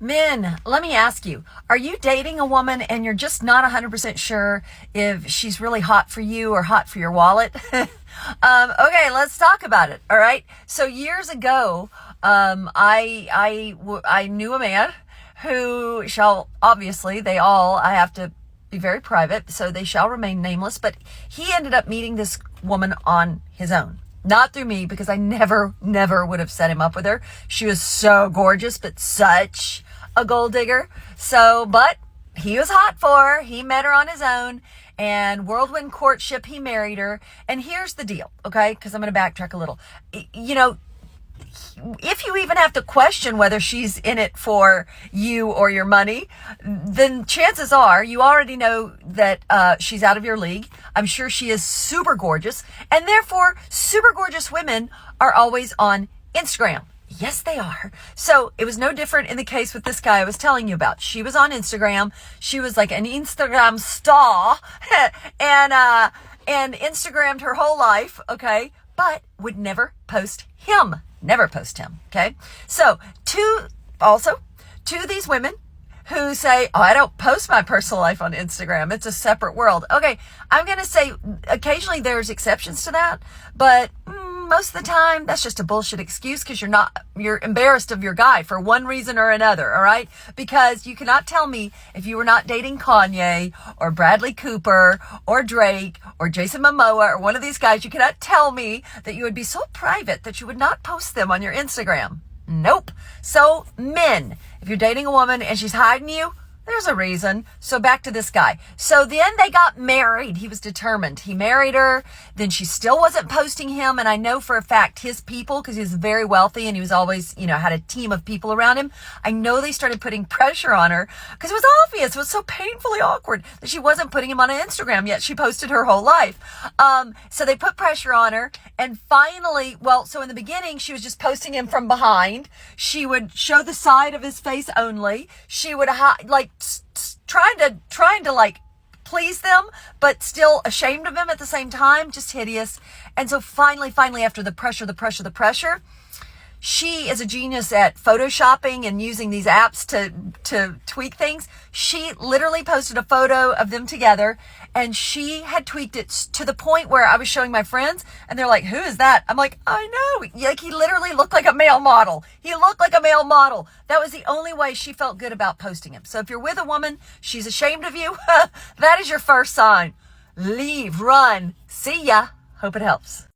Men, let me ask you, are you dating a woman and you're just not 100% sure if she's really hot for you or hot for your wallet? Okay, let's talk about it. All right. So years ago, I knew a man who shall, obviously, I have to be very private, so they shall remain nameless, but he ended up meeting this woman on his own. Not through me, because I never would have set him up with her. She was so gorgeous, but such a gold digger. But he was hot for her. He met her on his own, and whirlwind courtship, he married her. And here's the deal, okay? Because I'm going to backtrack a little. If you even have to question whether she's in it for you or your money, then chances are you already know that she's out of your league. I'm sure she is super gorgeous, and therefore super gorgeous women are always on Instagram. Yes, they are. So it was no different in the case with this guy I was telling you about. She was on Instagram. She was like an Instagram star and Instagrammed her whole life, okay, but would never post him. Never post him, okay? So, to these women who say, oh, I don't post my personal life on Instagram. It's a separate world. Okay, I'm going to say occasionally there's exceptions to that, but most of the time that's just a bullshit excuse because you're embarrassed of your guy for one reason or another, all right? Because you cannot tell me if you were not dating Kanye or Bradley Cooper or Drake or Jason Momoa or one of these guys, you cannot tell me that you would be so private that you would not post them on your Instagram. Nope. So men, if you're dating a woman and she's hiding you, there's a reason. So back to this guy. So then they got married. He was determined. He married her. Then she still wasn't posting him. And I know for a fact his people, because he was very wealthy and he was always, had a team of people around him. I know they started putting pressure on her because it was obvious. It was so painfully awkward that she wasn't putting him on an Instagram yet. She posted her whole life. So they put pressure on her. And finally, so in the beginning, she was just posting him from behind. She would show the side of his face only. She would trying to like please them, but still ashamed of him at the same time, just hideous. And so finally, after the pressure, she is a genius at photoshopping and using these apps to tweak things. She literally posted a photo of them together, and she had tweaked it to the point where I was showing my friends, and they're like, who is that? I'm like, I know. Like, he literally looked like a male model. That was the only way she felt good about posting him. So if you're with a woman, she's ashamed of you, that is your first sign. Leave, run, see ya. Hope it helps.